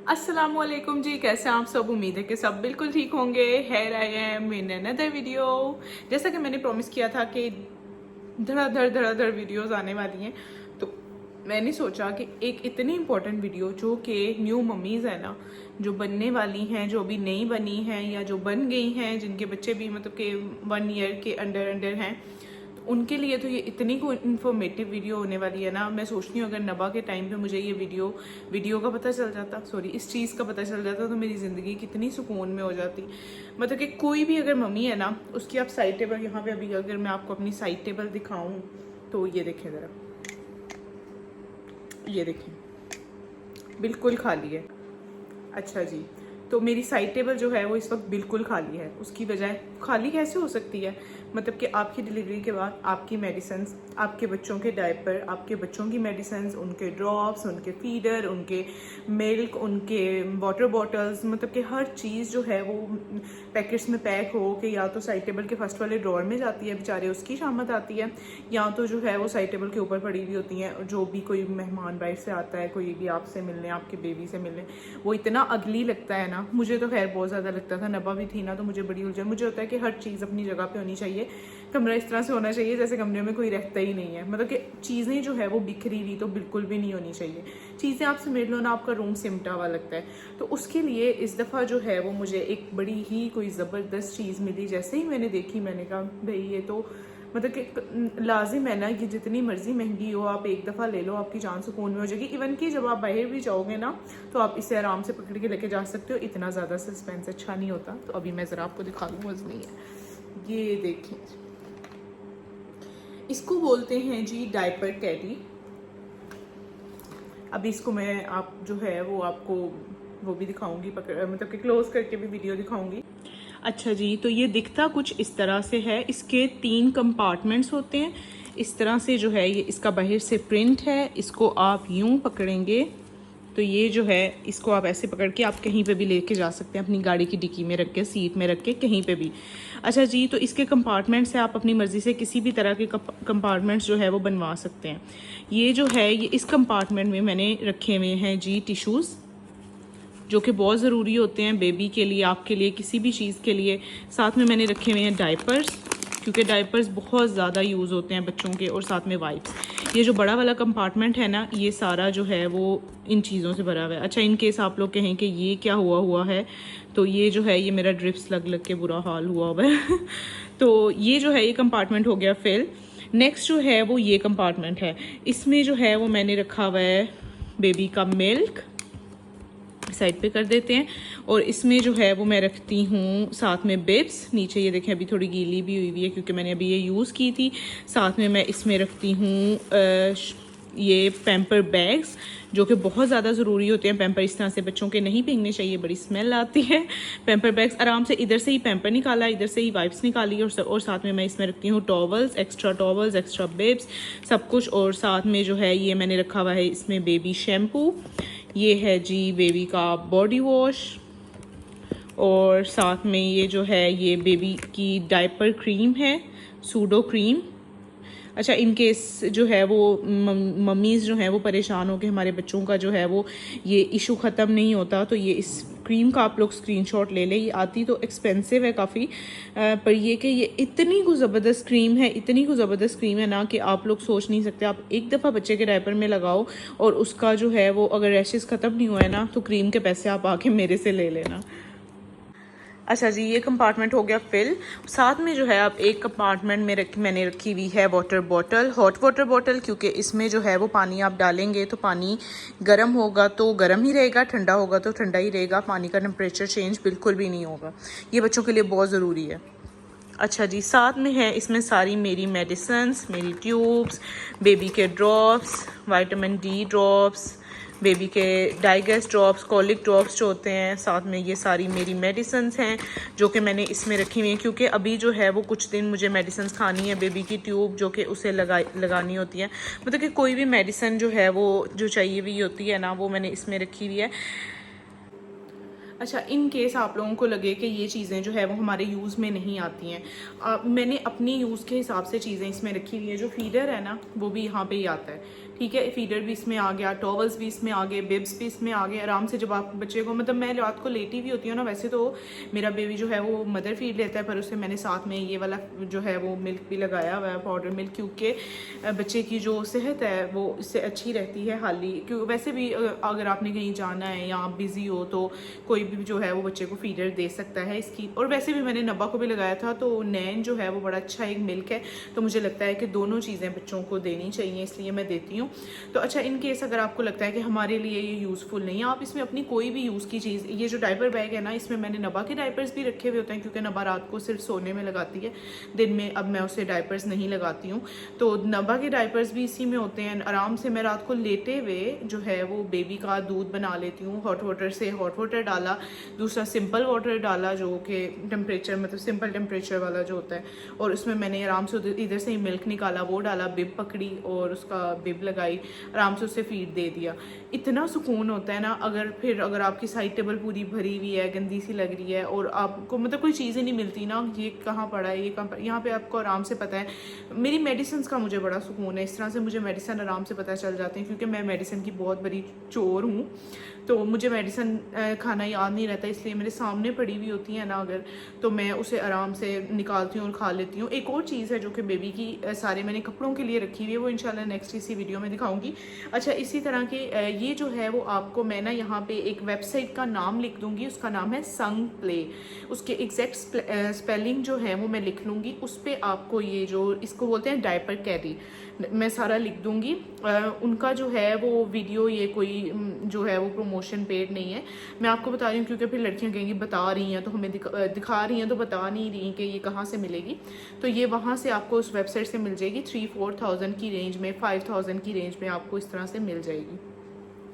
अस्सलामुअलैकुम जी, कैसे हैं आप सब। उम्मीद है कि सब बिल्कुल ठीक होंगे। Here I am in another video. जैसा कि मैंने प्रॉमिस किया था कि धड़ाधड़ वीडियोस आने वाली हैं, तो मैंने सोचा कि एक इतनी इम्पोर्टेंट वीडियो जो कि न्यू मम्मीज़ है ना, जो बनने वाली हैं, जो अभी नई बनी हैं या जो बन गई हैं, जिनके बच्चे भी मतलब कि 1 ईयर के अंडर हैं, उनके लिए तो ये इतनी को इन्फॉर्मेटिव वीडियो होने वाली है ना। मैं सोचती हूँ अगर नबा के टाइम पे मुझे ये वीडियो का पता चल जाता, सॉरी इस चीज़ का पता चल जाता, तो मेरी ज़िंदगी कितनी सुकून में हो जाती। मतलब कि कोई भी अगर मम्मी है ना, उसकी आप साइड टेबल, यहाँ पे अभी अगर मैं आपको अपनी साइड टेबल दिखाऊँ तो ये देखें ज़रा, ये देखें बिल्कुल खाली है। अच्छा जी, तो मेरी साइड टेबल जो है वो इस वक्त बिल्कुल खाली है। उसकी बजाय खाली कैसे हो सकती है? मतलब कि आपकी डिलीवरी के बाद आपकी मेडिसिन्स, आपके बच्चों के डायपर, आपके बच्चों की मेडिसिन्स, उनके ड्रॉप्स, उनके फीडर, उनके मिल्क, उनके वाटर बॉटल्स, मतलब कि हर चीज़ जो है वो पैकेट्स में पैक हो के या तो साइड टेबल के फर्स्ट वाले ड्रॉर में जाती है, बेचारे उसकी शामत आती है, या तो जो है वो साइड टेबल के ऊपर पड़ी हुई होती हैं। जो भी कोई मेहमान बाहर से आता है, कोई भी आपसे मिलने, आपके बेबी से मिलने, वो इतना अगली लगता है ना। मुझे तो खैर बहुत ज़्यादा लगता था, नबा भी थी ना तो मुझे बड़ी उलझन। मुझे होता है कि हर चीज़ अपनी जगह पे होनी चाहिए। कमरा इस तरह से होना चाहिए जैसे कमरे में कोई रहता ही नहीं है। मतलब कि चीज़ें जो है वो बिखरी हुई तो बिल्कुल भी नहीं होनी चाहिए। चीज़ें आप समेट लो ना, आपका रूम सिमटा हुआ लगता है। तो उसके लिए इस दफ़ा जो है वो मुझे एक बड़ी ही कोई ज़बरदस्त चीज़ मिली। जैसे ही मैंने देखी, मैंने कहा भाई ये तो मतलब कि लाजिम है ना कि जितनी मर्जी महंगी हो आप एक दफ़ा ले लो, आपकी जान सुकून में हो जाएगी। इवन कि जब आप बाहर भी जाओगे ना तो आप इसे आराम से पकड़ के लेके जा सकते हो। इतना ज़्यादा सस्पेंस अच्छा नहीं होता। तो अभी मैं ज़रा आपको दिखा दूँ, मज़ नहीं है। ये देखिए, इसको बोलते हैं जी डायपर कैडी। अभी इसको मैं आप जो है वो आपको वो भी दिखाऊंगी, मतलब कि क्लोज करके भी वीडियो दिखाऊंगी। अच्छा जी, तो ये दिखता कुछ इस तरह से है। इसके 3 कंपार्टमेंट्स होते हैं। इस तरह से जो है ये इसका बाहर से प्रिंट है। इसको आप यूं पकड़ेंगे तो ये जो है इसको आप ऐसे पकड़ के आप कहीं पे भी लेके जा सकते हैं, अपनी गाड़ी की डिक्की में रख के, सीट में रख के, कहीं पे भी। अच्छा जी, तो इसके कंपार्टमेंट्स से आप अपनी मर्ज़ी से किसी भी तरह के कंपार्टमेंट्स जो है वो बनवा सकते हैं। ये जो है ये इस कंपार्टमेंट में मैंने रखे हुए हैं जी टिश्यूज़, जो कि बहुत ज़रूरी होते हैं बेबी के लिए, आपके लिए, किसी भी चीज़ के लिए। साथ में मैंने रखे हुए हैं डायपर्स, क्योंकि डायपर्स बहुत ज़्यादा यूज़ होते हैं बच्चों के, और साथ में वाइप्स। ये जो बड़ा वाला कंपार्टमेंट है ना, ये सारा जो है वो इन चीज़ों से भरा हुआ है। अच्छा, इन केस आप लोग कहें कि ये क्या हुआ है, तो ये जो है ये मेरा ड्रिप्स लग लग के बुरा हाल हुआ है तो ये जो है ये कंपार्टमेंट हो गया फिल। नेक्स्ट जो है वो ये कंपार्टमेंट है। इसमें जो है वो मैंने रखा हुआ है बेबी का मिल्क, साइड पे कर देते हैं। और इसमें जो है वो मैं रखती हूँ साथ में बिब्स। नीचे ये देखें अभी थोड़ी गीली भी हुई है क्योंकि मैंने अभी ये यूज़ की थी। साथ में मैं इसमें रखती हूँ ये पैम्पर बैग्स, जो कि बहुत ज़्यादा ज़रूरी होते हैं। पैम्पर इस तरह से बच्चों के नहीं पीने चाहिए, बड़ी स्मेल आती है। पैम्पर बैग्स आराम से इधर से ही पैम्पर निकाला, इधर से ही वाइप्स निकाली, और साथ में मैं इसमें रखती हूँ टॉवल्स, एक्स्ट्रा बिब्स, सब कुछ। और साथ में जो है ये मैंने रखा हुआ है इसमें बेबी शैम्पू, ये है जी बेबी का बॉडी वॉश, और साथ में ये जो है ये बेबी की डायपर क्रीम है, सूडो क्रीम। अच्छा, इन केस जो है वो मम्मीज़ जो है वो परेशान हो के हमारे बच्चों का जो है वो ये इशू ख़त्म नहीं होता, तो ये इस क्रीम का आप लोग स्क्रीनशॉट ले लें। ये आती तो एक्सपेंसिव है काफ़ी, पर ये कि ये इतनी को ज़बरदस्त क्रीम है, इतनी को ज़बरदस्त क्रीम है ना कि आप लोग सोच नहीं सकते। आप एक दफ़ा बच्चे के डायपर में लगाओ और उसका जो है वो अगर रैशेस ख़त्म नहीं हुआ है ना, तो क्रीम के पैसे आप आके मेरे से ले लेना। अच्छा जी, ये कंपार्टमेंट हो गया फिल। साथ में जो है आप एक कंपार्टमेंट में मैंने रखी हुई है water bottle, hot water bottle, क्योंकि इसमें जो है वो पानी आप डालेंगे तो पानी गर्म होगा तो गर्म ही रहेगा, ठंडा होगा तो ठंडा ही रहेगा। पानी का टेम्परेचर चेंज बिल्कुल भी नहीं होगा। ये बच्चों के लिए बहुत ज़रूरी है। अच्छा जी, साथ में है इसमें सारी मेरी मेडिसिन्स, मेरी ट्यूब्स, बेबी के drops, vitamin D drops, baby के डाइगेस्ट ड्रॉप्स, कॉलिक ड्रॉप्स जो होते हैं। साथ में ये सारी मेरी मेडिसिन्स हैं जो कि मैंने इसमें रखी हुई हैं, क्योंकि अभी जो है वो कुछ दिन मुझे मेडिसिन्स खानी है। बेबी की ट्यूब जो कि उसे लगानी होती है, मतलब कि कोई भी मेडिसिन जो है वो जो चाहिए हुई होती है ना, वो मैंने इसमें रखी हुई है। अच्छा, इन केस आप लोगों को लगे कि ये चीज़ें जो है वो हमारे यूज़ में नहीं आती हैं, मैंने अपनी यूज़ के हिसाब से चीज़ें इसमें रखी हुई है। जो फीडर है ना वो भी यहाँ पे ही आता है, ठीक है। फीडर भी इसमें आ गया, टॉवल्स भी इसमें आ गए, बिब्स भी इसमें आ गए। आराम से जब आप बच्चे को, मतलब मैं रात को लेटी भी होती हूँ ना, वैसे तो मेरा बेबी जो है वो मदर फीड लेता है, पर उसे मैंने साथ में ये वाला जो है वो मिल्क भी लगाया हुआ है, पाउडर मिल्क, क्योंकि बच्चे की जो सेहत है वो इससे अच्छी रहती है। हाली क्यों, वैसे भी अगर आपने कहीं जाना है या आप बिज़ी हो तो कोई भी जो है वो बच्चे को फीडर दे सकता है इसकी। और वैसे भी मैंने नब्बा को भी लगाया था, तो नैन जो है वो बड़ा अच्छा एक मिल्क है, तो मुझे लगता है कि दोनों चीज़ें बच्चों को देनी चाहिए, इसलिए मैं देती हूँ। तो अच्छा, इन केस अगर आपको लगता है कि हमारे लिए ये यूज़फुल नहीं है, आप इसमें अपनी कोई भी यूज़ की चीज़, ये जो डायपर बैग है ना, इसमें मैंने नबा के डायपर्स भी रखे हुए होते हैं, क्योंकि नबा रात को सिर्फ सोने में लगाती है, दिन में अब मैं उसे डायपर्स नहीं लगाती हूँ, तो नबा के डायपर्स भी इसी में होते हैं। आराम से मैं रात को लेटे हुए जो है वो बेबी का दूध बना लेती हूँ। हॉट वाटर से हॉट वाटर डाला, दूसरा सिंपल वाटर डाला जो कि टेम्परेचर, मतलब सिंपल टेम्परेचर वाला जो होता है, और उसमें मैंने आराम से इधर से ही मिल्क निकाला, वो डाला, बिब पकड़ी और उसका बिब लगाई, आराम से उसे फीड दे दिया। इतना सुकून होता है ना। अगर आपकी साइड टेबल पूरी भरी हुई है, गंदी सी लग रही है, और आपको मतलब कोई चीज़ ही नहीं मिलती ना, ये कहाँ पड़ा है, ये कहाँ, यहाँ पे आपको आराम से पता है। मेरी मेडिसिन का मुझे बड़ा सुकून है, इस तरह से मुझे मेडिसिन आराम से पता चल जाते हैं, क्योंकि मैं मेडिसिन की बहुत बड़ी चोर हूँ, तो मुझे मेडिसिन खाना याद नहीं रहता, इसलिए मेरे सामने पड़ी हुई होती है ना अगर, तो मैं उसे आराम से निकालती हूँ और खा लेती हूँ। एक और चीज़ है जो कि बेबी की सारे मैंने कपड़ों के लिए रखी हुई है, वो इंशाल्लाह नेक्स्ट इसी वीडियो में दिखाऊंगी। अच्छा, इसी तरह के ये जो है वो आपको मैं ना यहाँ पे एक वेबसाइट का नाम लिख दूंगी, उसका नाम है संग प्ले, उसके एग्जैक्ट स्पेलिंग जो है वो मैं लिख लूँगी, उस पर आपको ये जो इसको बोलते हैं डायपर कैरी, मैं सारा लिख दूंगी। उनका जो है वो वीडियो, ये कोई जो है वो प्रमोशन पेड नहीं है, मैं आपको बता रही हूँ, क्योंकि फिर लड़कियां कहेंगी बता रही हैं तो हमें दिखा रही हैं तो बता नहीं रही कि ये कहाँ से मिलेगी। तो ये वहाँ से आपको उस वेबसाइट से मिल जाएगी, 3-4,000 की रेंज में, 5,000 की रेंज में आपको इस तरह से मिल जाएगी।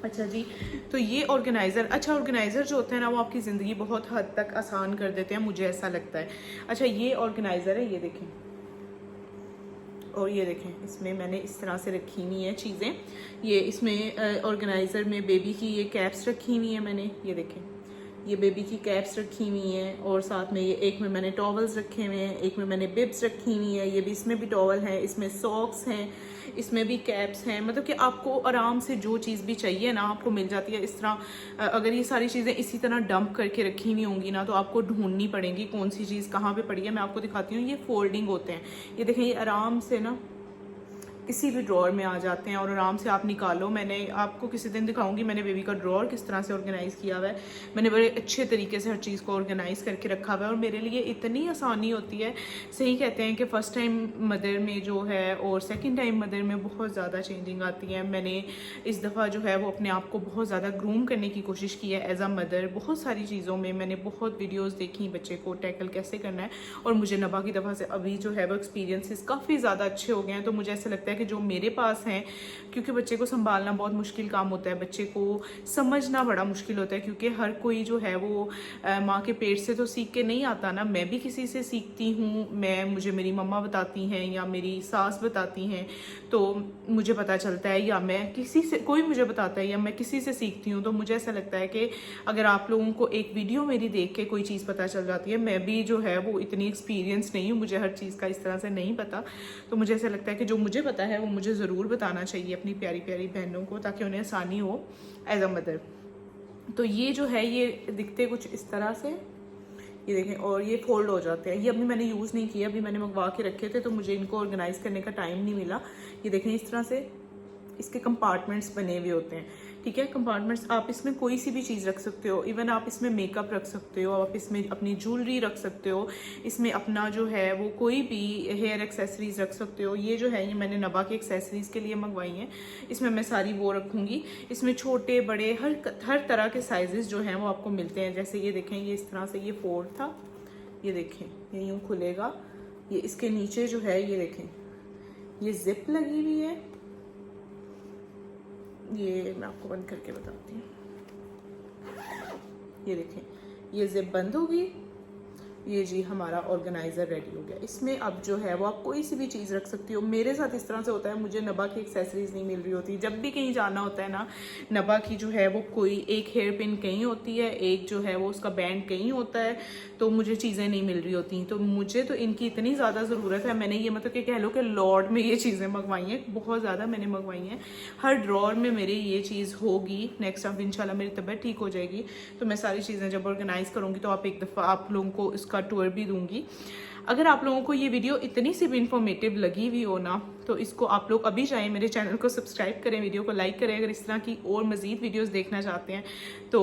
अच्छा जी, तो ये ऑर्गेनाइज़र, अच्छा ऑर्गेनाइज़र जो होते हैं ना वो आपकी ज़िंदगी बहुत हद तक आसान कर देते हैं, मुझे ऐसा लगता है। अच्छा, ये ऑर्गेनाइज़र है, ये देखें, और ये देखें, इसमें मैंने इस तरह से रखी हुई है चीज़ें। ये इसमें ऑर्गेनाइज़र में बेबी की ये कैप्स रखी हुई है मैंने, ये देखें, ये बेबी की कैप्स रखी हुई हैं, और साथ में ये एक में मैंने टॉवल्स रखे हुए हैं, एक में मैंने बिब्स रखी हुई है, ये भी, इसमें भी टॉवल है, इसमें सॉक्स हैं, इसमें भी कैप्स हैं। मतलब कि आपको आराम से जो चीज़ भी चाहिए ना आपको मिल जाती है। इस तरह अगर ये सारी चीज़ें इसी तरह डंप करके रखी हुई होंगी ना, तो आपको ढूंढनी पड़ेगी कौन सी चीज़ कहाँ पे पड़ी है। मैं आपको दिखाती हूँ, ये फोल्डिंग होते हैं, ये देखें, ये आराम से ना किसी भी ड्रॉर में आ जाते हैं और आराम से आप निकालो। मैंने आपको किसी दिन दिखाऊंगी मैंने बेबी का ड्रॉर किस तरह से ऑर्गेनाइज़ किया हुआ है, मैंने बड़े अच्छे तरीके से हर चीज़ को ऑर्गेनाइज़ करके रखा हुआ है, और मेरे लिए इतनी आसानी होती है। सही कहते हैं कि फ़र्स्ट टाइम मदर में जो है और सेकंड टाइम मदर में बहुत ज़्यादा चेंजिंग आती है। मैंने इस दफ़ा जो है वो अपने आप को बहुत ज़्यादा ग्रूम करने की कोशिश की है एज अ मदर। बहुत सारी चीज़ों में मैंने बहुत वीडियोज़ देखी बच्चे को टैकल कैसे करना है, और मुझे नबा की दफ़ा से अभी जो है वो एक्सपीरियंसेस काफ़ी ज़्यादा अच्छे हो गए हैं। तो मुझे ऐसा लगता है कि जो मेरे पास हैं, क्योंकि बच्चे को संभालना बहुत मुश्किल काम होता है, बच्चे को समझना बड़ा मुश्किल होता है, क्योंकि हर कोई जो है वो माँ के पेट से तो सीख के नहीं आता ना। मैं भी किसी से सीखती हूँ, मुझे मेरी मम्मा बताती हैं या मेरी सास बताती हैं, तो मुझे पता चलता है, या मैं किसी से, कोई मुझे बताता है, या मैं किसी से सीखती हूँ। तो मुझे ऐसा लगता है कि अगर आप लोगों को एक वीडियो मेरी देख के कोई चीज़ पता चल जाती है, मैं भी जो है वो इतनी एक्सपीरियंस नहीं हूँ, मुझे हर चीज़ का इस तरह से नहीं पता, तो मुझे ऐसा लगता है कि जो मुझे पता है वो मुझे ज़रूर बताना चाहिए अपनी प्यारी प्यारी बहनों को, ताकि उन्हें आसानी हो एज अ मदर। तो ये जो है ये दिखते कुछ इस तरह से, ये देखें, और ये फोल्ड हो जाते हैं। ये अभी मैंने यूज़ नहीं किया, अभी मैंने मंगवा के रखे थे, तो मुझे इनको ऑर्गेनाइज करने का टाइम नहीं मिला। ये देखें, इस तरह से इसके कंपार्टमेंट्स बने हुए होते हैं, ठीक है। कंपार्टमेंट्स, आप इसमें कोई सी भी चीज़ रख सकते हो, इवन आप इसमें मेकअप रख सकते हो, आप इसमें अपनी ज्वेलरी रख सकते हो, इसमें अपना जो है वो कोई भी हेयर एक्सेसरीज रख सकते हो। ये जो है ये मैंने नबा की एक्सेसरीज के लिए मंगवाई हैं, इसमें मैं सारी वो रखूँगी। इसमें छोटे बड़े हर तरह के साइजेस जो हैं वो आपको मिलते हैं। जैसे ये देखें, ये इस तरह से ये फोल्ड था, ये देखें, ये यूँ खुलेगा। ये इसके नीचे जो है ये देखें, ये जिप लगी हुई है, ये मैं आपको बंद करके बताती हूँ। ये देखें, ये जिप बंद होगी ये जी हमारा ऑर्गेनाइज़र रेडी हो गया। इसमें अब जो है वो आप कोई सी भी चीज़ रख सकती हो। मेरे साथ इस तरह से होता है, मुझे नबा की एक्सेसरीज नहीं मिल रही होती। जब भी कहीं जाना होता है ना, नबा की जो है वो कोई एक हेयर पिन कहीं होती है, एक जो है वो उसका बैंड कहीं होता है, तो मुझे चीज़ें नहीं मिल रही होती। तो मुझे तो इनकी इतनी ज़्यादा ज़रूरत है, मैंने ये मतलब कि कह लो कि लॉर्ड में ये चीज़ें मंगवाई हैं, बहुत ज़्यादा मैंने मंगवाई हैं। हर ड्रॉर में मेरी ये चीज़ होगी। नेक्स्ट टाइम इंशाल्लाह मेरी तबीयत ठीक हो जाएगी तो मैं सारी चीज़ें जब ऑर्गेनाइज़ करूँगी तो आप एक दफ़ा आप लोगों को इसका टूर भी दूंगी। अगर आप लोगों को ये वीडियो इतनी सी भी इंफॉर्मेटिव लगी हुई हो ना, तो इसको आप लोग अभी जाएं, मेरे चैनल को सब्सक्राइब करें, वीडियो को लाइक करें। अगर इस तरह की और मज़ीद वीडियोस देखना चाहते हैं तो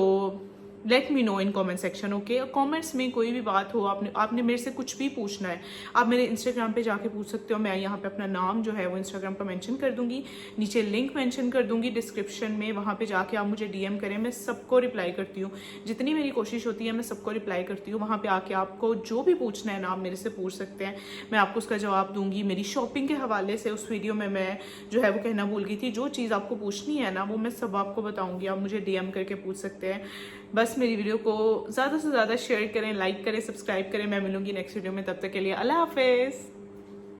let me know in comment section, okay. Comments में कोई भी बात हो, आपने मेरे से कुछ भी पूछना है, आप मेरे इंस्टाग्राम पे जाके पूछ सकते हो। मैं यहाँ पे अपना नाम जो है वो इंस्टाग्राम पर मेंशन कर दूंगी, नीचे लिंक मेंशन कर दूंगी डिस्क्रिप्शन में, वहाँ पे जाके आप मुझे डीएम करें, मैं सबको रिप्लाई करती हूँ। जितनी मेरी कोशिश होती है मैं सबको रिप्लाई करती हूँ। वहाँ पर आके आपको जो भी पूछना है ना, आप मेरे से पूछ सकते हैं, मैं आपको उसका जवाब दूंगी। मेरी शॉपिंग के हवाले से उस वीडियो में मैं जो है वो कहना भूल गई थी, जो चीज़ आपको पूछनी है ना वो मैं सब आपको बताऊँगी, आप मुझे डीएम करके पूछ सकते हैं। बस मेरी वीडियो को ज़्यादा से ज़्यादा शेयर करें, लाइक करें, सब्सक्राइब करें। मैं मिलूंगी नेक्स्ट वीडियो में, तब तक के लिए अल्लाह हाफिज़।